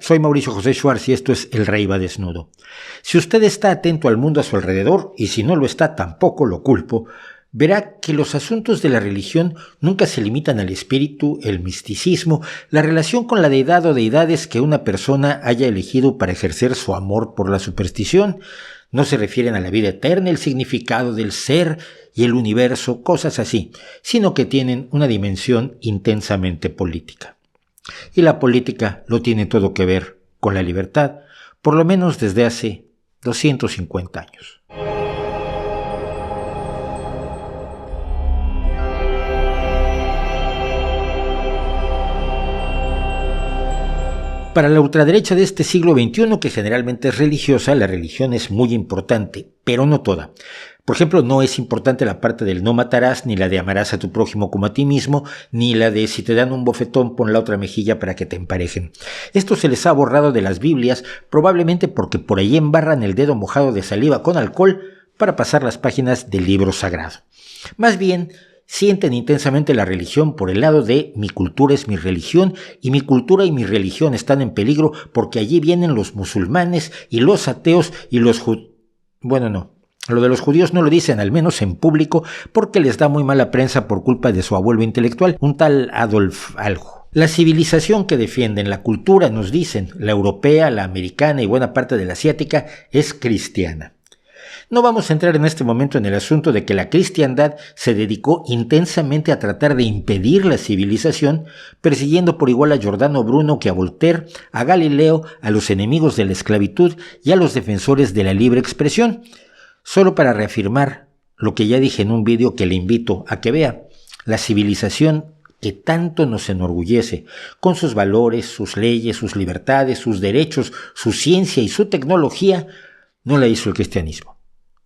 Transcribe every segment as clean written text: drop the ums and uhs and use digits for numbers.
soy Mauricio José Schwartz y esto es El Rey va desnudo. Si usted está atento al mundo a su alrededor, y si no lo está tampoco lo culpo, verá que los asuntos de la religión nunca se limitan al espíritu, el misticismo, la relación con la deidad o deidades que una persona haya elegido para ejercer su amor por la superstición. No se refieren a la vida eterna, el significado del ser y el universo, cosas así, sino que tienen una dimensión intensamente política. Y la política lo tiene todo que ver con la libertad, por lo menos desde hace 250 años. Para la ultraderecha de este siglo XXI, que generalmente es religiosa, la religión es muy importante, pero no toda. Por ejemplo, no es importante la parte del no matarás, ni la de amarás a tu prójimo como a ti mismo, ni la de si te dan un bofetón pon la otra mejilla para que te emparejen. Esto se les ha borrado de las Biblias, probablemente porque por ahí embarran el dedo mojado de saliva con alcohol para pasar las páginas del libro sagrado. Más bien, sienten intensamente la religión por el lado de mi cultura es mi religión y mi cultura y mi religión están en peligro porque allí vienen los musulmanes y los ateos y los judíos. Bueno, no. Lo de los judíos no lo dicen, al menos en público, porque les da muy mala prensa por culpa de su abuelo intelectual, un tal Adolf algo. La civilización que defienden, la cultura, nos dicen, la europea, la americana y buena parte de la asiática, es cristiana. No vamos a entrar en este momento en el asunto de que la cristiandad se dedicó intensamente a tratar de impedir la civilización, persiguiendo por igual a Giordano Bruno que a Voltaire, a Galileo, a los enemigos de la esclavitud y a los defensores de la libre expresión. Solo para reafirmar lo que ya dije en un vídeo que le invito a que vea, la civilización que tanto nos enorgullece, con sus valores, sus leyes, sus libertades, sus derechos, su ciencia y su tecnología, no la hizo el cristianismo.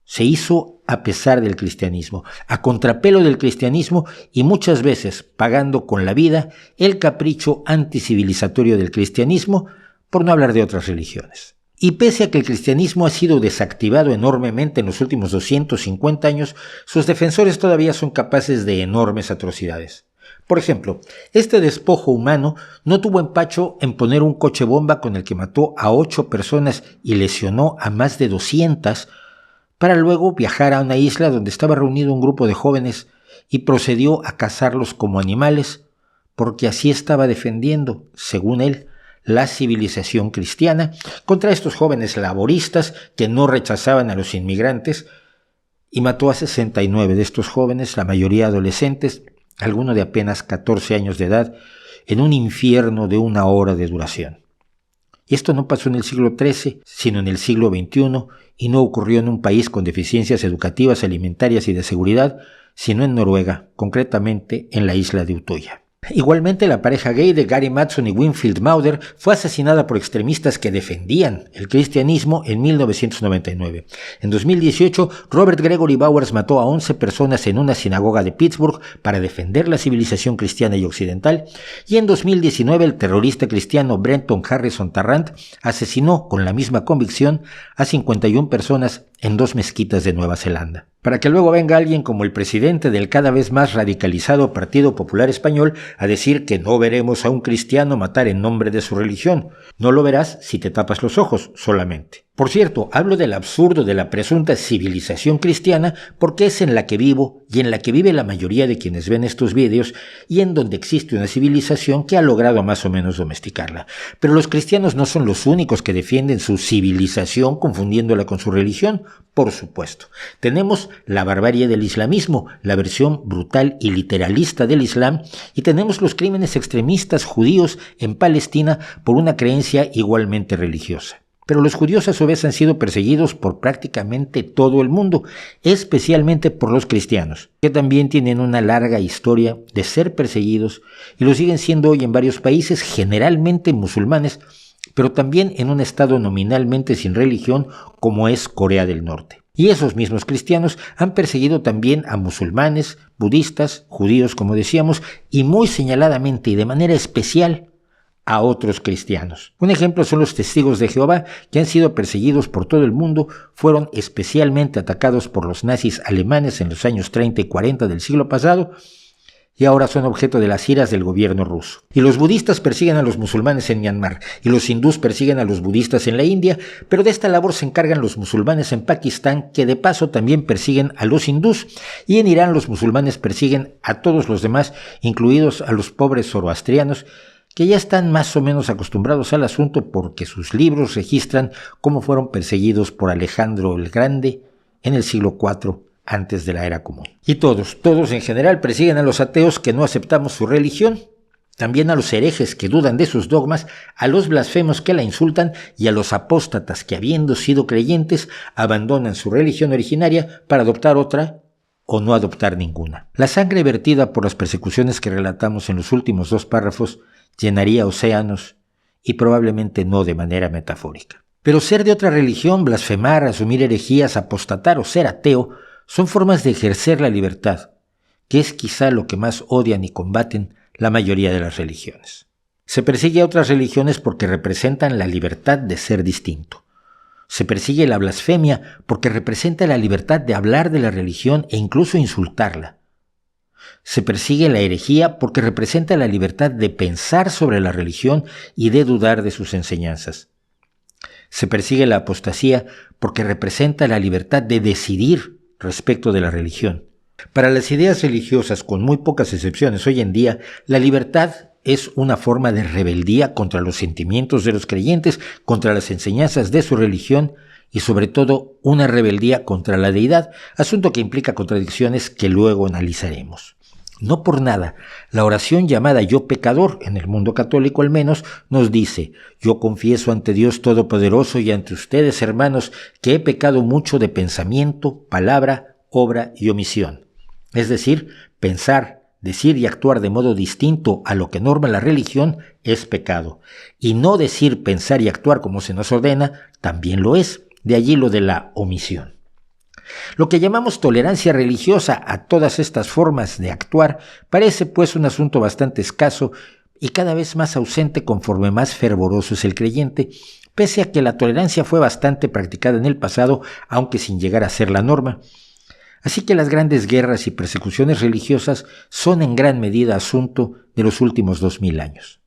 Se hizo a pesar del cristianismo, a contrapelo del cristianismo y muchas veces pagando con la vida el capricho anticivilizatorio del cristianismo, por no hablar de otras religiones. Y pese a que el cristianismo ha sido desactivado enormemente en los últimos 250 años, sus defensores todavía son capaces de enormes atrocidades. Por ejemplo, este despojo humano no tuvo empacho en poner un coche bomba con el que mató a 8 personas y lesionó a más de 200, para luego viajar a una isla donde estaba reunido un grupo de jóvenes y procedió a cazarlos como animales, porque así estaba defendiendo, según él, la civilización cristiana contra estos jóvenes laboristas que no rechazaban a los inmigrantes, y mató a 69 de estos jóvenes, la mayoría adolescentes, alguno de apenas 14 años de edad, en un infierno de 1 hora de duración. Y esto no pasó en el siglo XIII, sino en el siglo XXI, y no ocurrió en un país con deficiencias educativas, alimentarias y de seguridad, sino en Noruega, concretamente en la isla de Utoya. Igualmente, la pareja gay de Gary Matson y Winfield Mauder fue asesinada por extremistas que defendían el cristianismo en 1999. En 2018, Robert Gregory Bowers mató a 11 personas en una sinagoga de Pittsburgh para defender la civilización cristiana y occidental, y en 2019 el terrorista cristiano Brenton Harrison Tarrant asesinó con la misma convicción a 51 personas en 2 mezquitas de Nueva Zelanda. Para que luego venga alguien como el presidente del cada vez más radicalizado Partido Popular Español a decir que no veremos a un cristiano matar en nombre de su religión. No lo verás si te tapas los ojos solamente. Por cierto, hablo del absurdo de la presunta civilización cristiana porque es en la que vivo y en la que vive la mayoría de quienes ven estos vídeos y en donde existe una civilización que ha logrado más o menos domesticarla. Pero los cristianos no son los únicos que defienden su civilización confundiéndola con su religión, por supuesto. Tenemos la barbarie del islamismo, la versión brutal y literalista del Islam, y tenemos los crímenes extremistas judíos en Palestina por una creencia igualmente religiosa. Pero los judíos a su vez han sido perseguidos por prácticamente todo el mundo, especialmente por los cristianos, que también tienen una larga historia de ser perseguidos y lo siguen siendo hoy en varios países, generalmente musulmanes, pero también en un estado nominalmente sin religión como es Corea del Norte. Y esos mismos cristianos han perseguido también a musulmanes, budistas, judíos, como decíamos, y muy señaladamente y de manera especial a otros cristianos. Un ejemplo son los testigos de Jehová, que han sido perseguidos por todo el mundo, fueron especialmente atacados por los nazis alemanes en los años 30 y 40 del siglo pasado, y ahora son objeto de las iras del gobierno ruso. Y los budistas persiguen a los musulmanes en Myanmar, y los hindús persiguen a los budistas en la India, pero de esta labor se encargan los musulmanes en Pakistán, que de paso también persiguen a los hindús, y en Irán los musulmanes persiguen a todos los demás, incluidos a los pobres zoroastrianos, que ya están más o menos acostumbrados al asunto porque sus libros registran cómo fueron perseguidos por Alejandro el Grande en el siglo IV antes de la era común. Y todos en general persiguen a los ateos que no aceptamos su religión, también a los herejes que dudan de sus dogmas, a los blasfemos que la insultan y a los apóstatas que, habiendo sido creyentes, abandonan su religión originaria para adoptar otra o no adoptar ninguna. La sangre vertida por las persecuciones que relatamos en los últimos 2 párrafos llenaría océanos y probablemente no de manera metafórica. Pero ser de otra religión, blasfemar, asumir herejías, apostatar o ser ateo son formas de ejercer la libertad, que es quizá lo que más odian y combaten la mayoría de las religiones. Se persigue a otras religiones porque representan la libertad de ser distinto. Se persigue la blasfemia porque representa la libertad de hablar de la religión e incluso insultarla. Se persigue la herejía porque representa la libertad de pensar sobre la religión y de dudar de sus enseñanzas. Se persigue la apostasía porque representa la libertad de decidir respecto de la religión. Para las ideas religiosas, con muy pocas excepciones hoy en día, la libertad es una forma de rebeldía contra los sentimientos de los creyentes, contra las enseñanzas de su religión y sobre todo una rebeldía contra la deidad, asunto que implica contradicciones que luego analizaremos. No por nada, la oración llamada Yo pecador, en el mundo católico al menos, nos dice: yo confieso ante Dios Todopoderoso y ante ustedes, hermanos, que he pecado mucho de pensamiento, palabra, obra y omisión. Es decir, pensar, decir y actuar de modo distinto a lo que norma la religión es pecado. Y no decir, pensar y actuar como se nos ordena también lo es. De allí lo de la omisión. Lo que llamamos tolerancia religiosa a todas estas formas de actuar parece pues un asunto bastante escaso y cada vez más ausente conforme más fervoroso es el creyente, pese a que la tolerancia fue bastante practicada en el pasado, aunque sin llegar a ser la norma. Así que las grandes guerras y persecuciones religiosas son en gran medida asunto de los últimos 2000 años.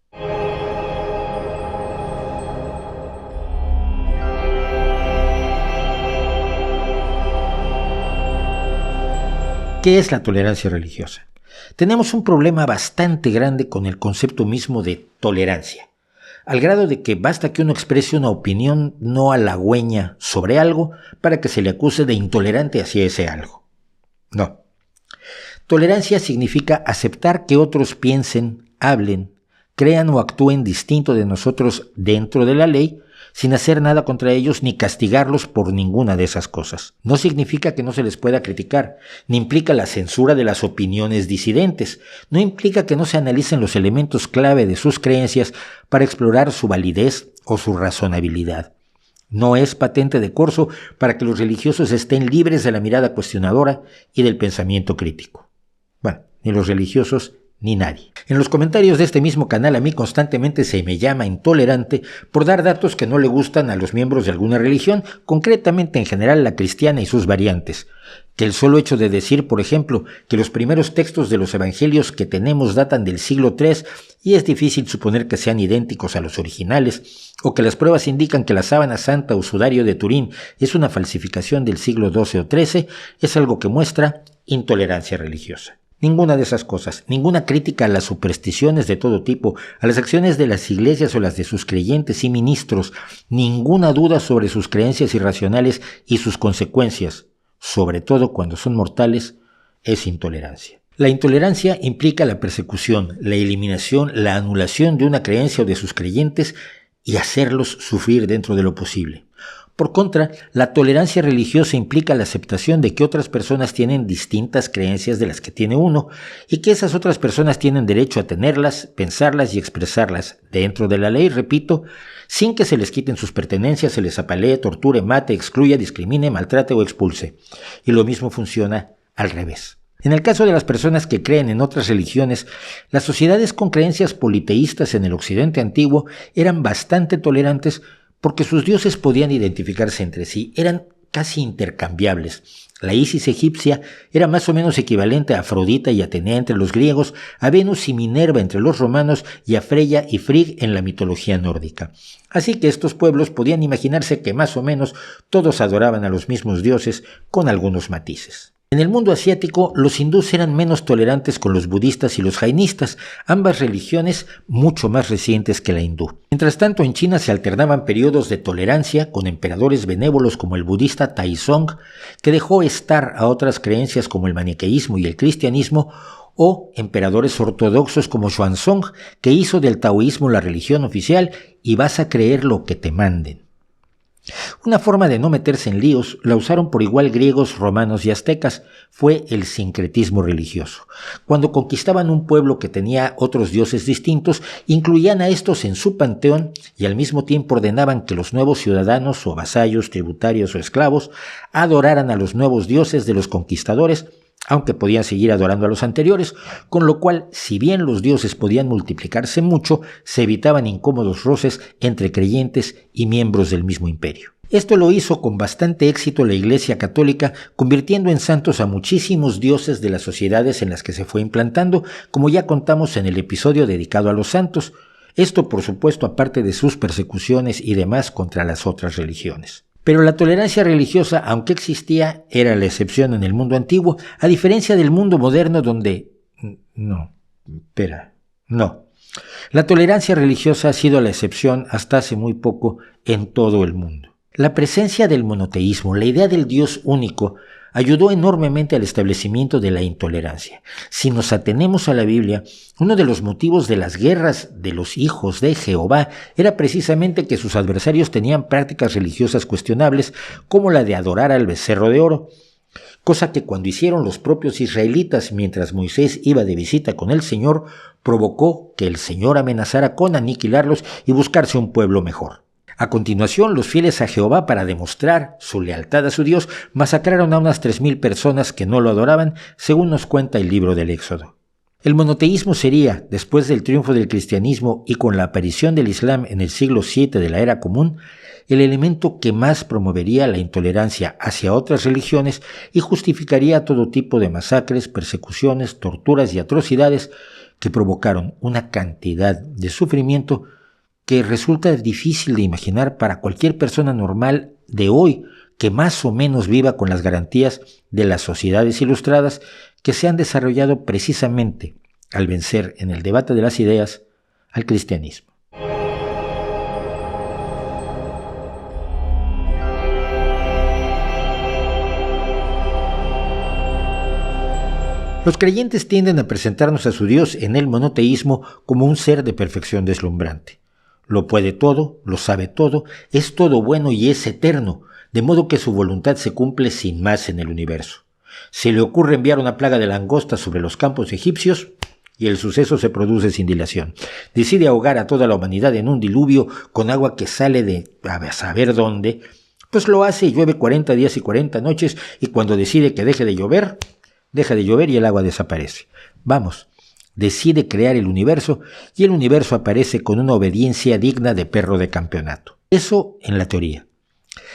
¿Qué es la tolerancia religiosa? Tenemos un problema bastante grande con el concepto mismo de tolerancia, al grado de que basta que uno exprese una opinión no halagüeña sobre algo para que se le acuse de intolerante hacia ese algo. No. Tolerancia significa aceptar que otros piensen, hablen, crean o actúen distinto de nosotros dentro de la ley, sin hacer nada contra ellos ni castigarlos por ninguna de esas cosas. No significa que no se les pueda criticar, ni implica la censura de las opiniones disidentes, no implica que no se analicen los elementos clave de sus creencias para explorar su validez o su razonabilidad. No es patente de corso para que los religiosos estén libres de la mirada cuestionadora y del pensamiento crítico. Bueno, ni los religiosos ni nadie. En los comentarios de este mismo canal a mí constantemente se me llama intolerante por dar datos que no le gustan a los miembros de alguna religión, concretamente en general la cristiana y sus variantes. Que el solo hecho de decir, por ejemplo, que los primeros textos de los evangelios que tenemos datan del siglo III y es difícil suponer que sean idénticos a los originales, o que las pruebas indican que la sábana santa o sudario de Turín es una falsificación del siglo XII o XIII, es algo que muestra intolerancia religiosa. Ninguna de esas cosas, ninguna crítica a las supersticiones de todo tipo, a las acciones de las iglesias o las de sus creyentes y ministros, ninguna duda sobre sus creencias irracionales y sus consecuencias, sobre todo cuando son mortales, es intolerancia. La intolerancia implica la persecución, la eliminación, la anulación de una creencia o de sus creyentes y hacerlos sufrir dentro de lo posible. Por contra, la tolerancia religiosa implica la aceptación de que otras personas tienen distintas creencias de las que tiene uno y que esas otras personas tienen derecho a tenerlas, pensarlas y expresarlas dentro de la ley, repito, sin que se les quiten sus pertenencias, se les apalee, torture, mate, excluya, discrimine, maltrate o expulse. Y lo mismo funciona al revés. En el caso de las personas que creen en otras religiones, las sociedades con creencias politeístas en el occidente antiguo eran bastante tolerantes porque sus dioses podían identificarse entre sí, eran casi intercambiables. La Isis egipcia era más o menos equivalente a Afrodita y Atenea entre los griegos, a Venus y Minerva entre los romanos y a Freya y Frigg en la mitología nórdica. Así que estos pueblos podían imaginarse que más o menos todos adoraban a los mismos dioses con algunos matices. En el mundo asiático, los hindúes eran menos tolerantes con los budistas y los jainistas, ambas religiones mucho más recientes que la hindú. Mientras tanto, en China se alternaban periodos de tolerancia con emperadores benévolos como el budista Taizong, que dejó estar a otras creencias como el maniqueísmo y el cristianismo, o emperadores ortodoxos como Xuanzong, que hizo del taoísmo la religión oficial y vas a creer lo que te manden. Una forma de no meterse en líos la usaron por igual griegos, romanos y aztecas, fue el sincretismo religioso. Cuando conquistaban un pueblo que tenía otros dioses distintos, incluían a estos en su panteón y al mismo tiempo ordenaban que los nuevos ciudadanos o vasallos, tributarios o esclavos adoraran a los nuevos dioses de los conquistadores, aunque podían seguir adorando a los anteriores, con lo cual, si bien los dioses podían multiplicarse mucho, se evitaban incómodos roces entre creyentes y miembros del mismo imperio. Esto lo hizo con bastante éxito la Iglesia Católica, convirtiendo en santos a muchísimos dioses de las sociedades en las que se fue implantando, como ya contamos en el episodio dedicado a los santos. Esto, por supuesto, aparte de sus persecuciones y demás contra las otras religiones. Pero la tolerancia religiosa, aunque existía, era la excepción en el mundo antiguo, a diferencia del mundo moderno donde... No. La tolerancia religiosa ha sido la excepción hasta hace muy poco en todo el mundo. La presencia del monoteísmo, la idea del Dios único, ayudó enormemente al establecimiento de la intolerancia. Si nos atenemos a la Biblia, uno de los motivos de las guerras de los hijos de Jehová era precisamente que sus adversarios tenían prácticas religiosas cuestionables, como la de adorar al becerro de oro, cosa que cuando hicieron los propios israelitas mientras Moisés iba de visita con el Señor, provocó que el Señor amenazara con aniquilarlos y buscarse un pueblo mejor. A continuación, los fieles a Jehová, para demostrar su lealtad a su Dios, masacraron a unas 3,000 personas que no lo adoraban, según nos cuenta el libro del Éxodo. El monoteísmo sería, después del triunfo del cristianismo y con la aparición del Islam en el siglo VII de la Era Común, el elemento que más promovería la intolerancia hacia otras religiones y justificaría todo tipo de masacres, persecuciones, torturas y atrocidades que provocaron una cantidad de sufrimiento que resulta difícil de imaginar para cualquier persona normal de hoy que más o menos viva con las garantías de las sociedades ilustradas que se han desarrollado precisamente al vencer en el debate de las ideas al cristianismo. Los creyentes tienden a presentarnos a su Dios en el monoteísmo como un ser de perfección deslumbrante. Lo puede todo, lo sabe todo, es todo bueno y es eterno, de modo que su voluntad se cumple sin más en el universo. Se le ocurre enviar una plaga de langostas sobre los campos egipcios y el suceso se produce sin dilación. Decide ahogar a toda la humanidad en un diluvio con agua que sale de a saber dónde, pues lo hace y llueve 40 días y 40 noches y cuando decide que deja de llover y el agua desaparece. Vamos. Decide crear el universo y el universo aparece con una obediencia digna de perro de campeonato. Eso en la teoría.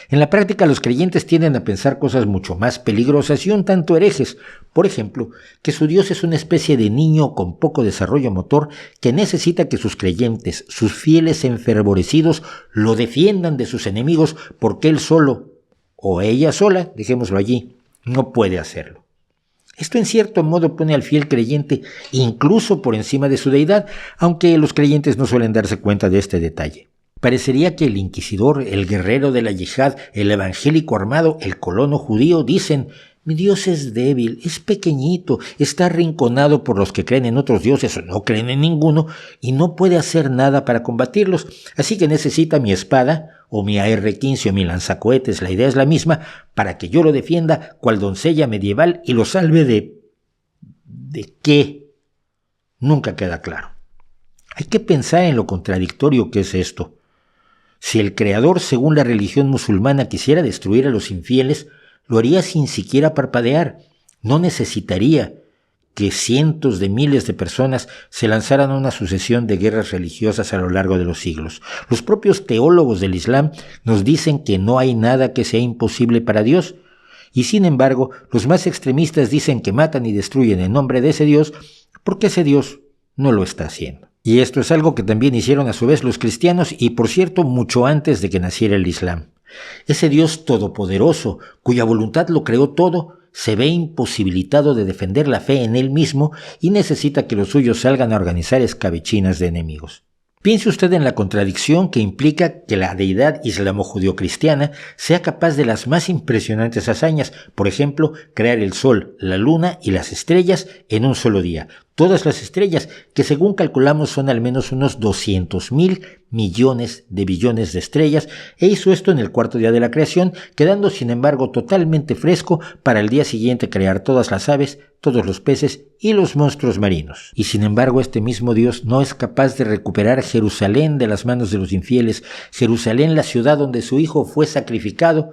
En la práctica los creyentes tienden a pensar cosas mucho más peligrosas y un tanto herejes. Por ejemplo, que su Dios es una especie de niño con poco desarrollo motor que necesita que sus creyentes, sus fieles enfervorecidos, lo defiendan de sus enemigos porque él solo, o ella sola, dejémoslo allí, no puede hacerlo. Esto en cierto modo pone al fiel creyente incluso por encima de su deidad, aunque los creyentes no suelen darse cuenta de este detalle. Parecería que el inquisidor, el guerrero de la yihad, el evangélico armado, el colono judío dicen: mi Dios es débil, es pequeñito, está arrinconado por los que creen en otros dioses o no creen en ninguno y no puede hacer nada para combatirlos, así que necesita mi espada o mi AR-15 o mi lanzacohetes, la idea es la misma, para que yo lo defienda cual doncella medieval y lo salve ¿de qué? Nunca queda claro. Hay que pensar en lo contradictorio que es esto. Si el Creador, según la religión musulmana, quisiera destruir a los infieles, lo haría sin siquiera parpadear. No necesitaría que cientos de miles de personas se lanzaran a una sucesión de guerras religiosas a lo largo de los siglos. Los propios teólogos del Islam nos dicen que no hay nada que sea imposible para Dios, y sin embargo los más extremistas dicen que matan y destruyen en nombre de ese Dios porque ese Dios no lo está haciendo. Y esto es algo que también hicieron a su vez los cristianos y por cierto mucho antes de que naciera el Islam. Ese Dios todopoderoso, cuya voluntad lo creó todo, se ve imposibilitado de defender la fe en él mismo y necesita que los suyos salgan a organizar escabechinas de enemigos. Piense usted en la contradicción que implica que la deidad islamo-judio-cristiana sea capaz de las más impresionantes hazañas, por ejemplo, crear el sol, la luna y las estrellas en un solo día. Todas las estrellas, que según calculamos son al menos unos 200.000 millones de billones de estrellas, e hizo esto en el cuarto día de la creación, quedando sin embargo totalmente fresco para el día siguiente crear todas las aves, todos los peces y los monstruos marinos. Y sin embargo este mismo Dios no es capaz de recuperar Jerusalén de las manos de los infieles, Jerusalén, la ciudad donde su hijo fue sacrificado,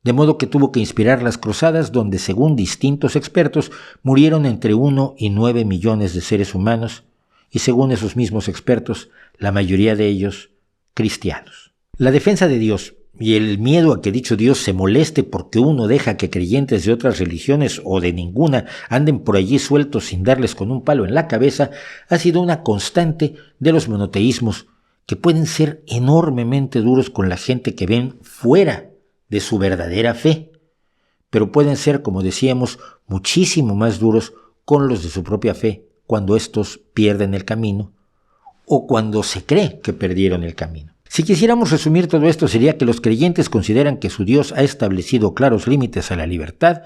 de modo que tuvo que inspirar las cruzadas donde, según distintos expertos, murieron entre 1 y 9 millones de seres humanos, y según esos mismos expertos, la mayoría de ellos cristianos. La defensa de Dios y el miedo a que dicho Dios se moleste porque uno deja que creyentes de otras religiones o de ninguna anden por allí sueltos sin darles con un palo en la cabeza ha sido una constante de los monoteísmos, que pueden ser enormemente duros con la gente que ven fuera de su verdadera fe, pero pueden ser, como decíamos, muchísimo más duros con los de su propia fe cuando estos pierden el camino o cuando se cree que perdieron el camino. Si quisiéramos resumir todo esto, sería que los creyentes consideran que su Dios ha establecido claros límites a la libertad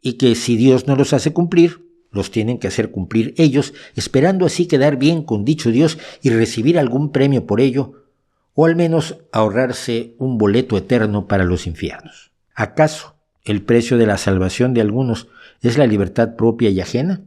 y que si Dios no los hace cumplir, los tienen que hacer cumplir ellos, esperando así quedar bien con dicho Dios y recibir algún premio por ello, o al menos ahorrarse un boleto eterno para los infiernos. ¿Acaso el precio de la salvación de algunos es la libertad propia y ajena?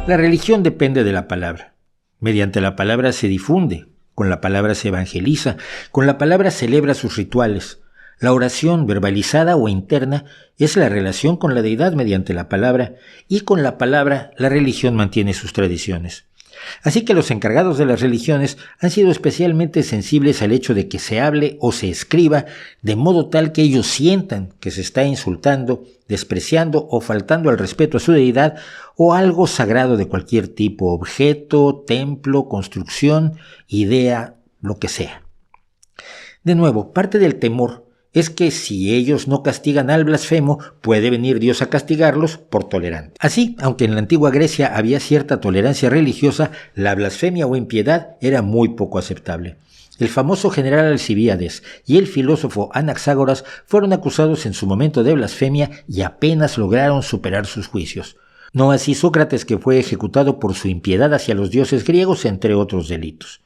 La religión depende de la palabra. Mediante la palabra se difunde, con la palabra se evangeliza, con la palabra celebra sus rituales. La oración, verbalizada o interna, es la relación con la deidad mediante la palabra, y con la palabra la religión mantiene sus tradiciones. Así que los encargados de las religiones han sido especialmente sensibles al hecho de que se hable o se escriba de modo tal que ellos sientan que se está insultando, despreciando o faltando al respeto a su deidad o algo sagrado de cualquier tipo, objeto, templo, construcción, idea, lo que sea. De nuevo, parte del temor es que si ellos no castigan al blasfemo, puede venir Dios a castigarlos por tolerantes. Así, aunque en la antigua Grecia había cierta tolerancia religiosa, la blasfemia o impiedad era muy poco aceptable. El famoso general Alcibíades y el filósofo Anaxágoras fueron acusados en su momento de blasfemia y apenas lograron superar sus juicios. No así Sócrates, que fue ejecutado por su impiedad hacia los dioses griegos, entre otros delitos.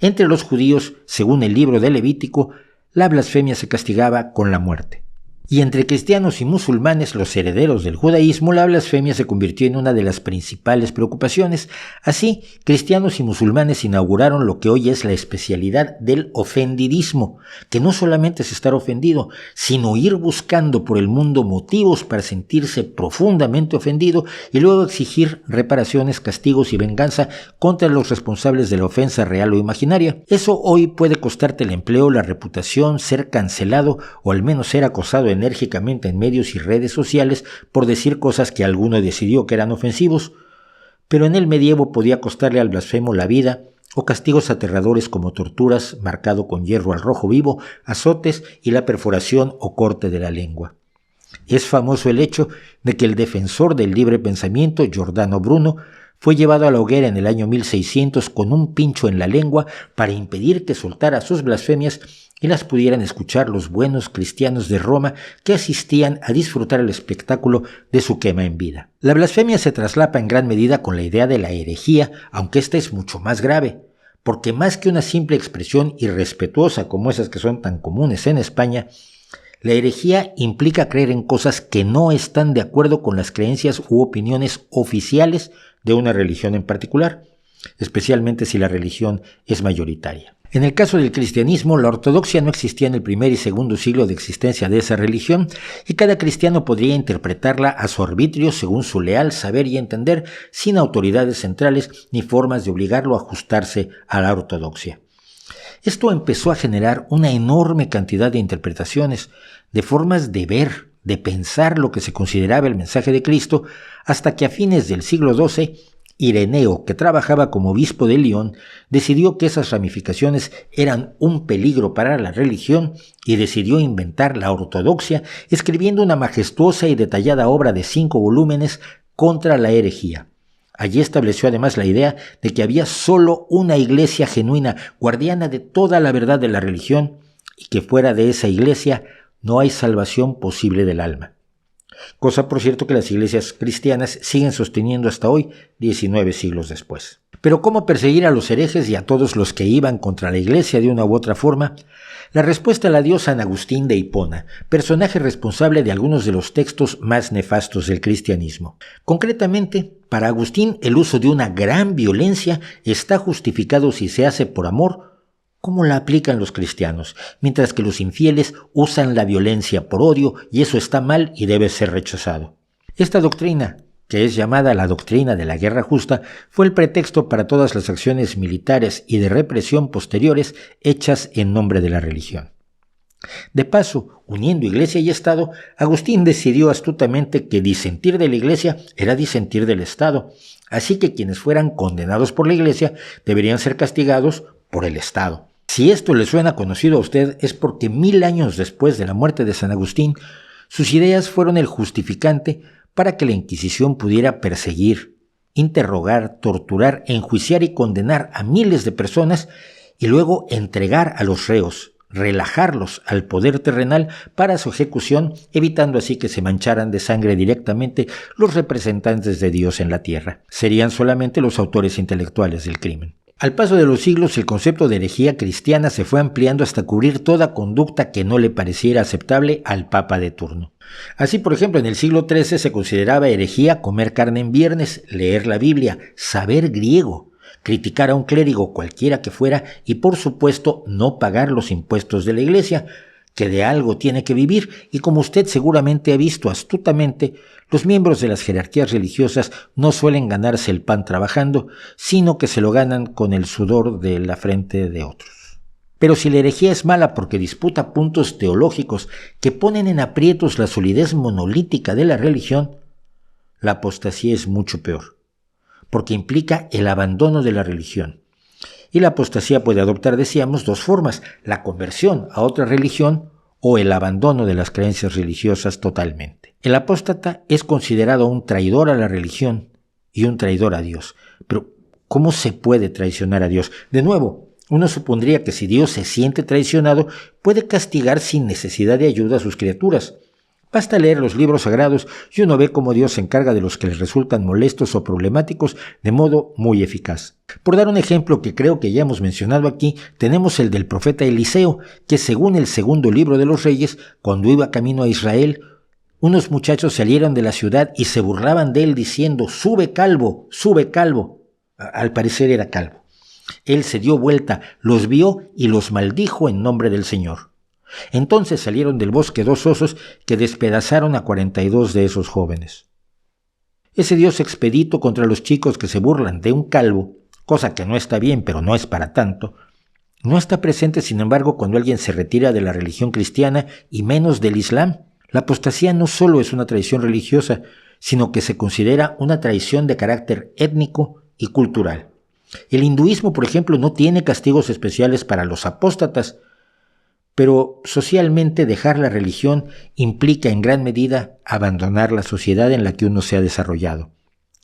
Entre los judíos, según el libro de Levítico, la blasfemia se castigaba con la muerte. Y entre cristianos y musulmanes, los herederos del judaísmo, la blasfemia se convirtió en una de las principales preocupaciones. Así, cristianos y musulmanes inauguraron lo que hoy es la especialidad del ofendidismo, que no solamente es estar ofendido, sino ir buscando por el mundo motivos para sentirse profundamente ofendido y luego exigir reparaciones, castigos y venganza contra los responsables de la ofensa real o imaginaria. Eso hoy puede costarte el empleo, la reputación, ser cancelado o al menos ser acosado enérgicamente en medios y redes sociales por decir cosas que alguno decidió que eran ofensivos, pero en el medievo podía costarle al blasfemo la vida o castigos aterradores como torturas, marcado con hierro al rojo vivo, azotes y la perforación o corte de la lengua. Es famoso el hecho de que el defensor del libre pensamiento, Giordano Bruno, fue llevado a la hoguera en el año 1600 con un pincho en la lengua para impedir que soltara sus blasfemias y las pudieran escuchar los buenos cristianos de Roma que asistían a disfrutar el espectáculo de su quema en vida. La blasfemia se traslapa en gran medida con la idea de la herejía, aunque esta es mucho más grave, porque más que una simple expresión irrespetuosa como esas que son tan comunes en España, la herejía implica creer en cosas que no están de acuerdo con las creencias u opiniones oficiales de una religión en particular. especialmente si la religión es mayoritaria. En el caso del cristianismo, la ortodoxia no existía en el primer y segundo siglo de existencia de esa religión, y cada cristiano podría interpretarla a su arbitrio según su leal saber y entender, sin autoridades centrales ni formas de obligarlo a ajustarse a la ortodoxia. Esto empezó a generar una enorme cantidad de interpretaciones, de formas de ver, de pensar lo que se consideraba el mensaje de Cristo, hasta que a fines del siglo XII, Ireneo, que trabajaba como obispo de Lyon, decidió que esas ramificaciones eran un peligro para la religión y decidió inventar la ortodoxia, escribiendo una majestuosa y detallada obra de 5 volúmenes contra la herejía. Allí estableció además la idea de que había solo una iglesia genuina, guardiana de toda la verdad de la religión, y que fuera de esa iglesia no hay salvación posible del alma. Cosa, por cierto, que las iglesias cristianas siguen sosteniendo hasta hoy, 19 siglos después. Pero ¿cómo perseguir a los herejes y a todos los que iban contra la iglesia de una u otra forma? La respuesta la dio San Agustín de Hipona, personaje responsable de algunos de los textos más nefastos del cristianismo. Concretamente, para Agustín, el uso de una gran violencia está justificado si se hace por amor, como la aplican los cristianos, mientras que los infieles usan la violencia por odio y eso está mal y debe ser rechazado. Esta doctrina, que es llamada la doctrina de la guerra justa, fue el pretexto para todas las acciones militares y de represión posteriores hechas en nombre de la religión. De paso, uniendo Iglesia y Estado, Agustín decidió astutamente que disentir de la Iglesia era disentir del Estado, así que quienes fueran condenados por la Iglesia deberían ser castigados por el Estado. Si esto le suena conocido a usted es porque 1000 años después de la muerte de San Agustín, sus ideas fueron el justificante para que la Inquisición pudiera perseguir, interrogar, torturar, enjuiciar y condenar a miles de personas y luego entregar a los reos, relajarlos al poder terrenal para su ejecución, evitando así que se mancharan de sangre directamente los representantes de Dios en la tierra. Serían solamente los autores intelectuales del crimen. Al paso de los siglos, el concepto de herejía cristiana se fue ampliando hasta cubrir toda conducta que no le pareciera aceptable al Papa de turno. Así, por ejemplo, en el siglo XIII se consideraba herejía comer carne en viernes, leer la Biblia, saber griego, criticar a un clérigo cualquiera que fuera y, por supuesto, no pagar los impuestos de la Iglesia, que de algo tiene que vivir, y como usted seguramente ha visto astutamente, los miembros de las jerarquías religiosas no suelen ganarse el pan trabajando, sino que se lo ganan con el sudor de la frente de otros. Pero si la herejía es mala porque disputa puntos teológicos que ponen en aprietos la solidez monolítica de la religión, la apostasía es mucho peor, porque implica el abandono de la religión. Y la apostasía puede adoptar, decíamos, 2 formas: la conversión a otra religión o el abandono de las creencias religiosas totalmente. El apóstata es considerado un traidor a la religión y un traidor a Dios. Pero, ¿cómo se puede traicionar a Dios? De nuevo, uno supondría que si Dios se siente traicionado, puede castigar sin necesidad de ayuda a sus criaturas. Basta leer los libros sagrados y uno ve cómo Dios se encarga de los que les resultan molestos o problemáticos de modo muy eficaz. Por dar un ejemplo que creo que ya hemos mencionado aquí, tenemos el del profeta Eliseo, que según el segundo libro de los Reyes, cuando iba camino a Israel, unos muchachos salieron de la ciudad y se burlaban de él diciendo: «Sube calvo, sube calvo». Al parecer era calvo. Él se dio vuelta, los vio y los maldijo en nombre del Señor. Entonces salieron del bosque 2 osos que despedazaron a 42 de esos jóvenes. Ese Dios expedito contra los chicos que se burlan de un calvo, cosa que no está bien pero no es para tanto, no está presente sin embargo cuando alguien se retira de la religión cristiana y menos del Islam. La apostasía no solo es una traición religiosa, sino que se considera una traición de carácter étnico y cultural. El hinduismo, por ejemplo, no tiene castigos especiales para los apóstatas, pero socialmente dejar la religión implica en gran medida abandonar la sociedad en la que uno se ha desarrollado,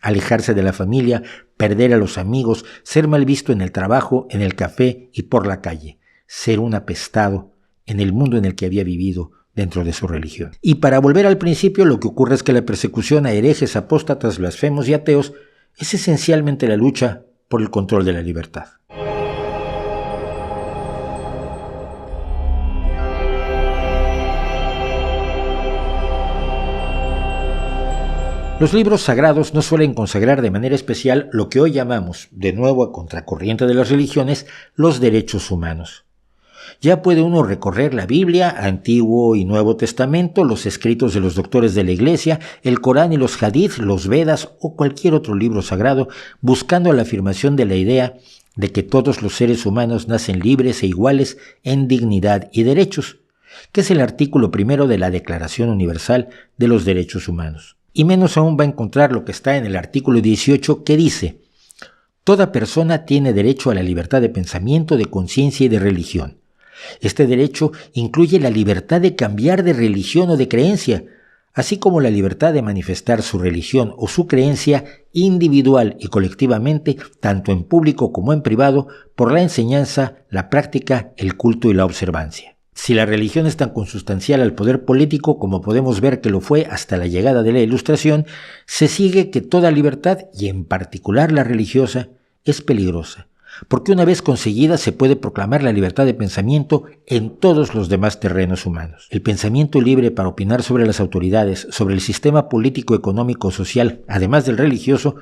alejarse de la familia, perder a los amigos, ser mal visto en el trabajo, en el café y por la calle, ser un apestado en el mundo en el que había vivido dentro de su religión. Y para volver al principio, lo que ocurre es que la persecución a herejes, apóstatas, blasfemos y ateos es esencialmente la lucha por el control de la libertad. Los libros sagrados no suelen consagrar de manera especial lo que hoy llamamos, de nuevo a contracorriente de las religiones, los derechos humanos. Ya puede uno recorrer la Biblia, Antiguo y Nuevo Testamento, los escritos de los doctores de la Iglesia, el Corán y los Hadith, los Vedas o cualquier otro libro sagrado, buscando la afirmación de la idea de que todos los seres humanos nacen libres e iguales en dignidad y derechos, que es el artículo 1 de la Declaración Universal de los Derechos Humanos. Y menos aún va a encontrar lo que está en el artículo 18 que dice: toda persona tiene derecho a la libertad de pensamiento, de conciencia y de religión. Este derecho incluye la libertad de cambiar de religión o de creencia, así como la libertad de manifestar su religión o su creencia individual y colectivamente, tanto en público como en privado, por la enseñanza, la práctica, el culto y la observancia. Si la religión es tan consustancial al poder político como podemos ver que lo fue hasta la llegada de la Ilustración, se sigue que toda libertad, y en particular la religiosa, es peligrosa, porque una vez conseguida se puede proclamar la libertad de pensamiento en todos los demás terrenos humanos. El pensamiento libre para opinar sobre las autoridades, sobre el sistema político, económico, social, además del religioso,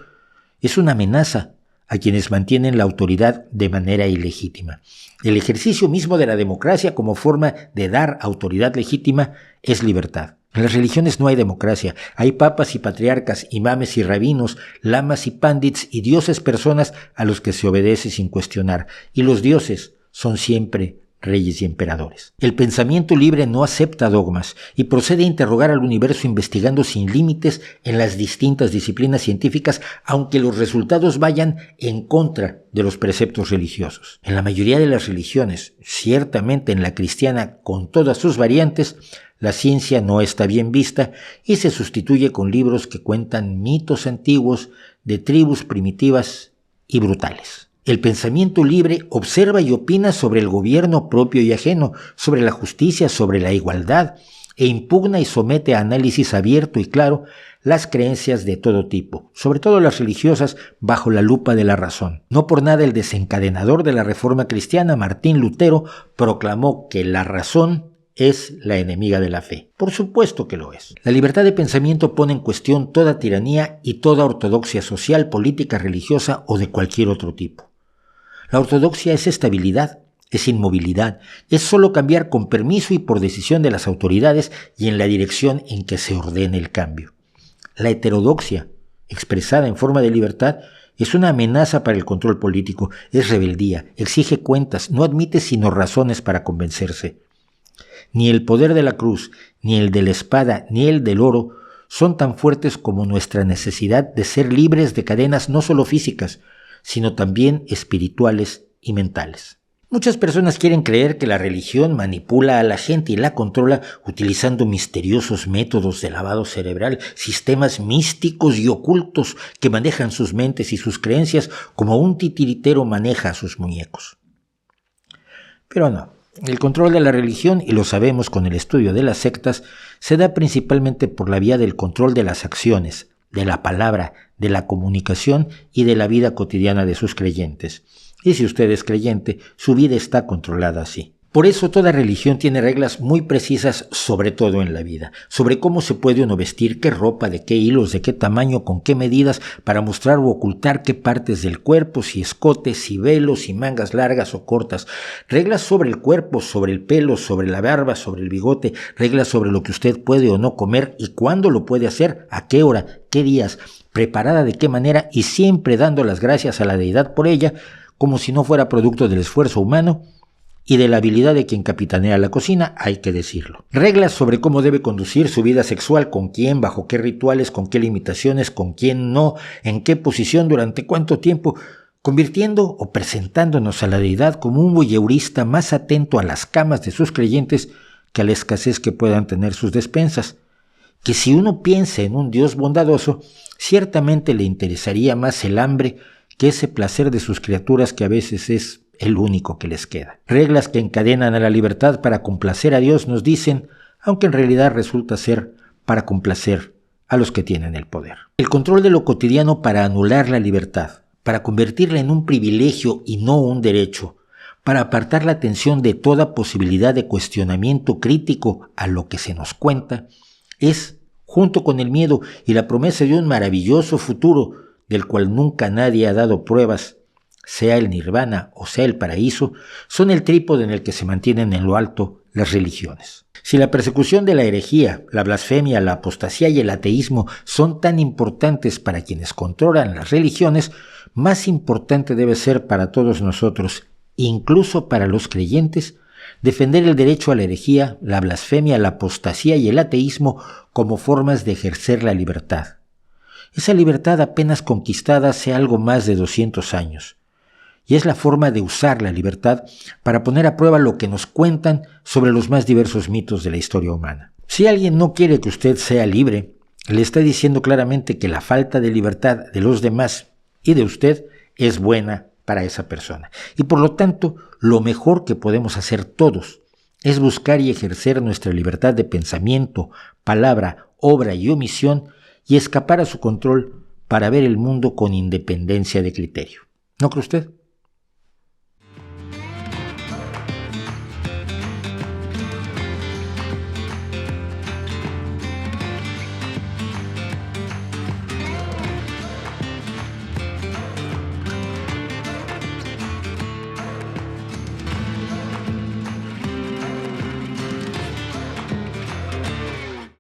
es una amenaza a quienes mantienen la autoridad de manera ilegítima. El ejercicio mismo de la democracia como forma de dar autoridad legítima es libertad. En las religiones no hay democracia, hay papas y patriarcas, imames y rabinos, lamas y pandits y dioses personas a los que se obedece sin cuestionar, y los dioses son siempre reyes y emperadores. El pensamiento libre no acepta dogmas y procede a interrogar al universo investigando sin límites en las distintas disciplinas científicas, aunque los resultados vayan en contra de los preceptos religiosos. En la mayoría de las religiones, ciertamente en la cristiana con todas sus variantes, la ciencia no está bien vista y se sustituye con libros que cuentan mitos antiguos de tribus primitivas y brutales. El pensamiento libre observa y opina sobre el gobierno propio y ajeno, sobre la justicia, sobre la igualdad, e impugna y somete a análisis abierto y claro las creencias de todo tipo, sobre todo las religiosas, bajo la lupa de la razón. No por nada el desencadenador de la Reforma cristiana, Martín Lutero, proclamó que la razón es la enemiga de la fe. Por supuesto que lo es. La libertad de pensamiento pone en cuestión toda tiranía y toda ortodoxia social, política, religiosa o de cualquier otro tipo. La ortodoxia es estabilidad, es inmovilidad, es solo cambiar con permiso y por decisión de las autoridades y en la dirección en que se ordene el cambio. La heterodoxia, expresada en forma de libertad, es una amenaza para el control político, es rebeldía, exige cuentas, no admite sino razones para convencerse. Ni el poder de la cruz, ni el de la espada, ni el del oro son tan fuertes como nuestra necesidad de ser libres de cadenas no solo físicas, sino también espirituales y mentales. Muchas personas quieren creer que la religión manipula a la gente y la controla utilizando misteriosos métodos de lavado cerebral, sistemas místicos y ocultos que manejan sus mentes y sus creencias como un titiritero maneja a sus muñecos. Pero no. El control de la religión, y lo sabemos con el estudio de las sectas, se da principalmente por la vía del control de las acciones, de la palabra, de la comunicación y de la vida cotidiana de sus creyentes. Y si usted es creyente, su vida está controlada así. Por eso toda religión tiene reglas muy precisas, sobre todo en la vida, sobre cómo se puede uno vestir, qué ropa, de qué hilos, de qué tamaño, con qué medidas, para mostrar o ocultar qué partes del cuerpo, si escotes, si velos, si mangas largas o cortas, reglas sobre el cuerpo, sobre el pelo, sobre la barba, sobre el bigote, reglas sobre lo que usted puede o no comer y cuándo lo puede hacer, a qué hora, qué días, preparada de qué manera y siempre dando las gracias a la deidad por ella, como si no fuera producto del esfuerzo humano y de la habilidad de quien capitanea la cocina, hay que decirlo. Reglas sobre cómo debe conducir su vida sexual, con quién, bajo qué rituales, con qué limitaciones, con quién no, en qué posición, durante cuánto tiempo, convirtiendo o presentándonos a la deidad como un voyeurista más atento a las camas de sus creyentes que a la escasez que puedan tener sus despensas. Que si uno piensa en un Dios bondadoso, ciertamente le interesaría más el hambre que ese placer de sus criaturas que a veces es el único que les queda. Reglas que encadenan a la libertad para complacer a Dios, nos dicen, aunque en realidad resulta ser para complacer a los que tienen el poder. El control de lo cotidiano para anular la libertad, para convertirla en un privilegio y no un derecho, para apartar la atención de toda posibilidad de cuestionamiento crítico a lo que se nos cuenta, es junto con el miedo y la promesa de un maravilloso futuro del cual nunca nadie ha dado pruebas, sea el nirvana o sea el paraíso, son el trípode en el que se mantienen en lo alto las religiones. Si la persecución de la herejía, la blasfemia, la apostasía y el ateísmo son tan importantes para quienes controlan las religiones, más importante debe ser para todos nosotros, incluso para los creyentes, defender el derecho a la herejía, la blasfemia, la apostasía y el ateísmo como formas de ejercer la libertad. Esa libertad apenas conquistada hace algo más de 200 años. Y es la forma de usar la libertad para poner a prueba lo que nos cuentan sobre los más diversos mitos de la historia humana. Si alguien no quiere que usted sea libre, le está diciendo claramente que la falta de libertad de los demás y de usted es buena para esa persona. Y por lo tanto, lo mejor que podemos hacer todos es buscar y ejercer nuestra libertad de pensamiento, palabra, obra y omisión y escapar a su control para ver el mundo con independencia de criterio. ¿No cree usted?